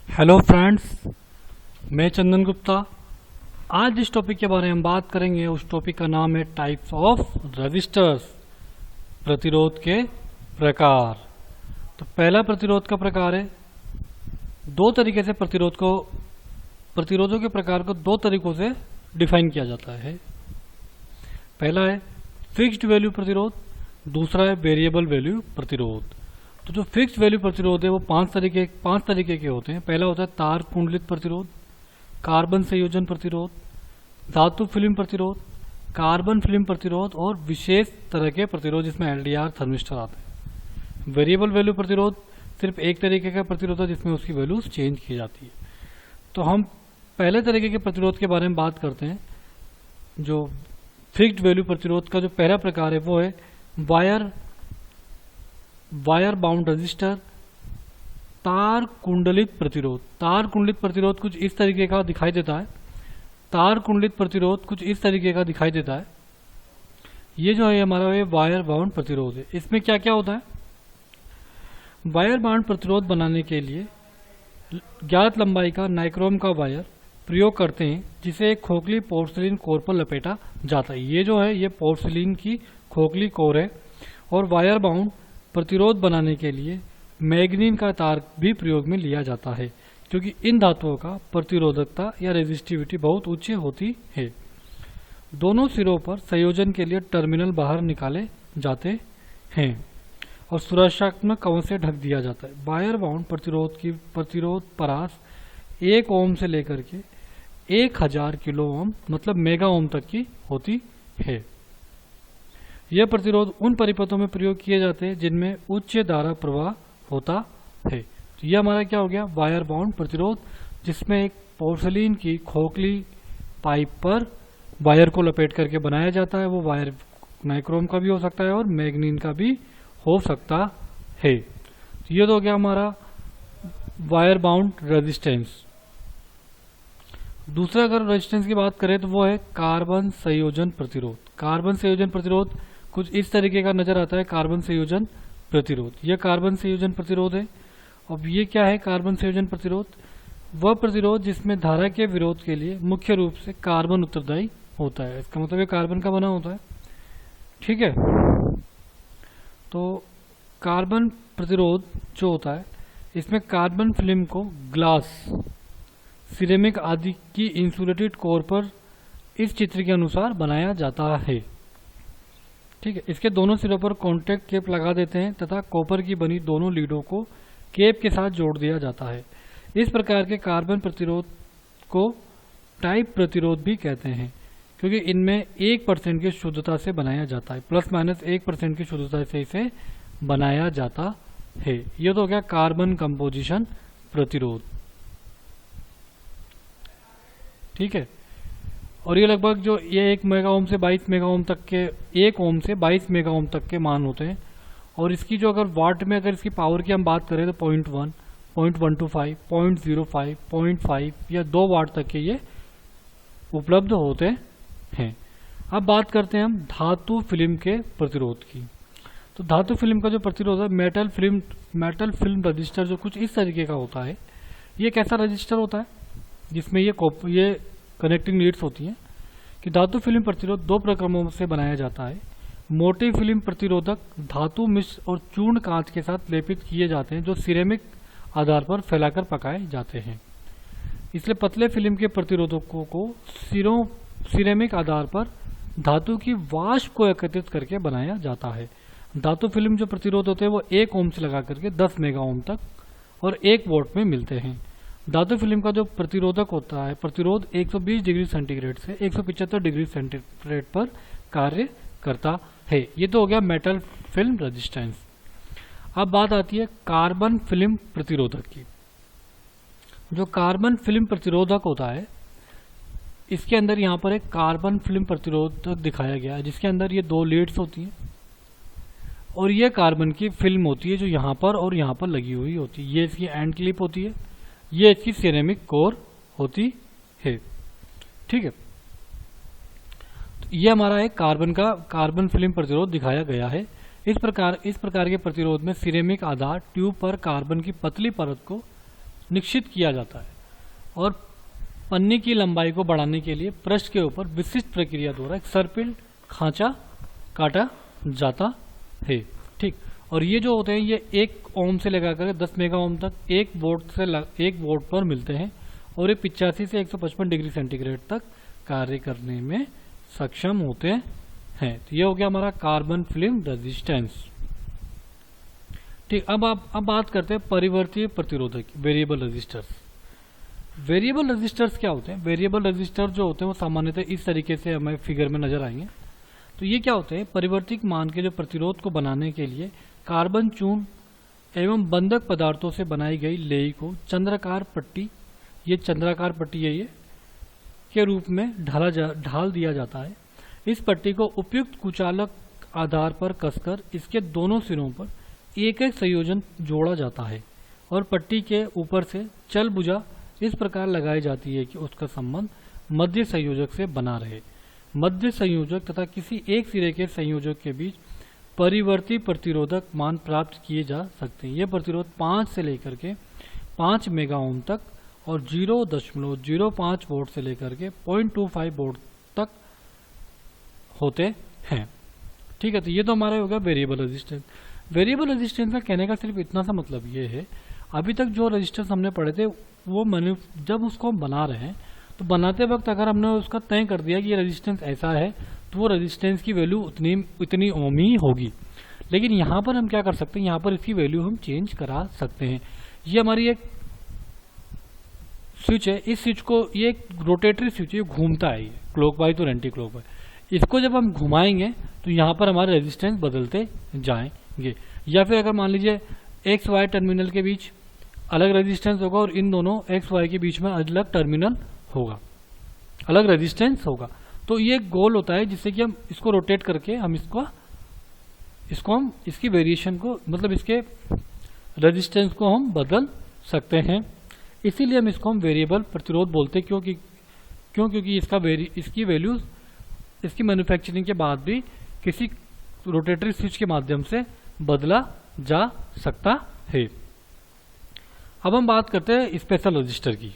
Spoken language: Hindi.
हेलो फ्रेंड्स, मैं चंदन गुप्ता। आज जिस टॉपिक के बारे में बात करेंगे उस टॉपिक का नाम है टाइप्स ऑफ रेजिस्टर्स, प्रतिरोध के प्रकार। तो पहला प्रतिरोध का प्रकार है, दो तरीके से प्रतिरोधों के प्रकार को दो तरीकों से डिफाइन किया जाता है। पहला है फिक्स्ड वैल्यू प्रतिरोध, दूसरा है वेरिएबल वैल्यू प्रतिरोध। तो जो फिक्स्ड वैल्यू प्रतिरोध है वो पांच तरीके के होते हैं। पहला होता है तार कुंडलित प्रतिरोध, कार्बन संयोजन प्रतिरोध, धातु फिल्म प्रतिरोध, कार्बन फिल्म प्रतिरोध और विशेष तरह के प्रतिरोध जिसमें एलडीआर थर्मिस्टर आते हैं। वेरिएबल वैल्यू प्रतिरोध सिर्फ एक तरीके का प्रतिरोध है जिसमें उसकी वैल्यूज चेंज की जाती है। तो हम पहले तरीके के प्रतिरोध के बारे में बात करते हैं। जो फिक्स्ड वैल्यू प्रतिरोध का जो पहला प्रकार है वो है वायर बाउंड रजिस्टर, तार कुंडलित प्रतिरोध। तार कुंडलित प्रतिरोध कुछ इस तरीके का दिखाई देता है। ये जो है हमारा वायर बाउंड प्रतिरोध है। इसमें क्या क्या होता है? वायर बाउंड प्रतिरोध बनाने के लिए ज्ञात लंबाई का नाइक्रोम का वायर प्रयोग करते हैं जिसे एक खोखली पोर्सिलीन कोर पर लपेटा जाता है। ये जो है ये पोर्सिलीन की खोखली कोर है। और वायर बाउंड प्रतिरोध बनाने के लिए मैग्नीन का तार भी प्रयोग में लिया जाता है क्योंकि इन धातुओं का प्रतिरोधकता या रेजिस्टिविटी बहुत उच्च होती है। दोनों सिरों पर संयोजन के लिए टर्मिनल बाहर निकाले जाते हैं और सुरक्षात्मक कवच से ढक दिया जाता है। वायर बाउंड प्रतिरोध परास 1 ओम से लेकर के 1000 किलो ओम मतलब मेगा ओम तक की होती है। यह प्रतिरोध उन परिपथों में प्रयोग किए जाते हैं जिनमें उच्च धारा प्रवाह होता है। तो यह हमारा क्या हो गया? वायर बाउंड प्रतिरोध, जिसमें एक पोर्सिलीन की खोखली पाइप पर वायर को लपेट करके बनाया जाता है। वो वायर नाइक्रोम का भी हो सकता है और मैग्नीन का भी हो सकता है। तो यह तो हो गया हमारा वायर बाउंड रेजिस्टेंस। दूसरा अगर रेजिस्टेंस की बात करें तो वो है कार्बन संयोजन प्रतिरोध। कार्बन संयोजन प्रतिरोध कुछ इस तरीके का नजर आता है। कार्बन संयोजन प्रतिरोध, यह कार्बन संयोजन प्रतिरोध है। अब ये क्या है कार्बन संयोजन प्रतिरोध? वह प्रतिरोध जिसमें धारा के विरोध के लिए मुख्य रूप से कार्बन उत्तरदायी होता है। इसका मतलब ये कार्बन का बना होता है। ठीक है, तो कार्बन प्रतिरोध जो होता है इसमें कार्बन फिल्म को ग्लास, सिरेमिक आदि की इंसुलेटेड कोर पर इस चित्र के अनुसार बनाया जाता है। ठीक है, इसके दोनों सिरों पर कॉन्टैक्ट केप लगा देते हैं तथा कॉपर की बनी दोनों लीडों को केप के साथ जोड़ दिया जाता है। इस प्रकार के कार्बन प्रतिरोध को टाइप प्रतिरोध भी कहते हैं क्योंकि इनमें 1% की शुद्धता से बनाया जाता है, ±1% की शुद्धता से इसे बनाया जाता है। यह तो हो गया कार्बन कंपोजिशन प्रतिरोध। ठीक है, और ये लगभग जो ये 1 मेगा ओम से 22 मेगा ओम तक के 1 ओम से 22 मेगा ओम तक के मान होते हैं। और इसकी जो अगर वाट में अगर इसकी पावर की हम बात करें तो 0.1, 0.125, 0.05, 0.5 या 2 वाट तक के ये उपलब्ध होते हैं। अब बात करते हैं हम धातु फिल्म के प्रतिरोध की। तो धातु फिल्म का जो प्रतिरोध है मेटल फिल्म रजिस्टर जो कुछ इस तरीके का होता है। ये कैसा रजिस्टर होता है जिसमें ये कनेक्टिंग लीड्स होती हैं कि धातु फिल्म प्रतिरोध 2 प्रक्रमों से बनाया जाता है। मोटी फिल्म प्रतिरोधक धातु मिश्र और चूर्ण कांच के साथ लेपित किए जाते हैं जो सिरेमिक आधार पर फैलाकर पकाए जाते हैं। इसलिए पतले फिल्म के प्रतिरोधकों को सिरेमिक आधार पर धातु की वाष्प को एकत्रित करके बनाया जाता है। धातु फिल्म जो प्रतिरोध होते हैं वो 1 ओम से लगा करके 10 मेगा ओम तक और 1 वोल्ट में मिलते हैं। धातु फिल्म का जो प्रतिरोधक होता है प्रतिरोध 120 डिग्री सेंटीग्रेड से 175 डिग्री सेंटीग्रेड पर कार्य करता है। ये तो हो गया मेटल फिल्म रेजिस्टेंस। अब बात आती है कार्बन फिल्म प्रतिरोधक की। जो कार्बन फिल्म प्रतिरोधक होता है इसके अंदर यहाँ पर एक कार्बन फिल्म प्रतिरोधक दिखाया गया है जिसके अंदर ये 2 लीड्स होती हैं और ये कार्बन की फिल्म होती है जो यहाँ पर और यहाँ पर लगी हुई होती है। ये इसकी एंड क्लिप होती है, ये इसकी सिरेमिक कोर होती है। ठीक है, तो ये हमारा एक कार्बन फिल्म प्रतिरोध दिखाया गया है। इस प्रकार के प्रतिरोध में सिरेमिक आधार ट्यूब पर कार्बन की पतली परत को निश्चित किया जाता है और पन्नी की लंबाई को बढ़ाने के लिए पृष्ठ के ऊपर विशिष्ट प्रक्रिया द्वारा एक सर्पिल खांचा काटा जाता है। ठीक, और ये जो होते हैं ये 1 ओम से लगाकर 10 मेगा ओम तक एक बोर्ड पर मिलते हैं और ये 85 से 155 डिग्री सेंटीग्रेड तक कार्य करने में सक्षम होते हैं। तो ये हो गया हमारा कार्बन फिल्म रेजिस्टेंस। ठीक, अब बात करते हैं परिवर्ती प्रतिरोधक, वेरिएबल रेजिस्टर्स। वेरिएबल रेजिस्टर्स क्या होते हैं? वेरिएबल रेजिस्टर जो होते हैं वो सामान्यतः इस तरीके से हमें फिगर में नजर आएंगे। तो ये क्या होते हैं? परिवर्तित मान के जो प्रतिरोध को बनाने के लिए कार्बन चूर्ण एवं बंधक पदार्थों से बनाई गई लेई को चंद्राकार पट्टी, ये चंद्राकार पट्टी है ये, के रूप में ढाल दिया जाता है। इस पट्टी को उपयुक्त कुचालक आधार पर कसकर इसके दोनों सिरों पर एक एक संयोजन जोड़ा जाता है और पट्टी के ऊपर से चल बुझा इस प्रकार लगाई जाती है कि उसका संबंध मध्य संयोजक से बना रहे। मध्य संयोजक तथा किसी एक सिरे के संयोजक के बीच परिवर्ती प्रतिरोधक मान प्राप्त किए जा सकते हैं। ये प्रतिरोध 5 से लेकर के 5 मेगा ओम तक और 0.05 वोल्ट से लेकर के 0.25 वोल्ट तक होते हैं। ठीक है, तो ये तो हमारा हो गया वेरिएबल रेजिस्टेंस। वेरिएबल रेजिस्टेंस का कहने का सिर्फ इतना सा मतलब ये है, अभी तक जो रेजिस्टेंस हमने पढ़े थे वो जब उसको हम बना रहे हैं तो बनाते वक्त अगर हमने उसका तय कर दिया कि ये रेजिस्टेंस ऐसा है तो वो रेजिस्टेंस की वैल्यू इतनी ओम ही होगी। लेकिन यहाँ पर हम क्या कर सकते हैं, यहाँ पर इसकी वैल्यू हम चेंज करा सकते हैं। ये हमारी एक स्विच है, इस स्विच को, ये एक रोटेटरी स्विच है, घूमता है, ये क्लॉकवाइज और एंटी क्लॉकवाइज। इसको जब हम घुमाएंगे तो यहाँ पर हमारे रेजिस्टेंस बदलते जाएंगे। या फिर अगर मान लीजिए एक्स वाई टर्मिनल के बीच अलग रेजिस्टेंस होगा और इन दोनों एक्स वाई के बीच में अलग टर्मिनल होगा, अलग रेजिस्टेंस होगा। तो ये गोल होता है जिससे कि हम इसको रोटेट करके हम इसकी वेरिएशन को, मतलब इसके रेजिस्टेंस को हम बदल सकते हैं। इसीलिए हम इसको हम वेरिएबल प्रतिरोध बोलते हैं। क्योंकि इसकी वैल्यू इसकी मैन्युफैक्चरिंग के बाद भी किसी रोटेटरी स्विच के माध्यम से बदला जा सकता है। अब हम बात करते हैं स्पेशल रजिस्टर की।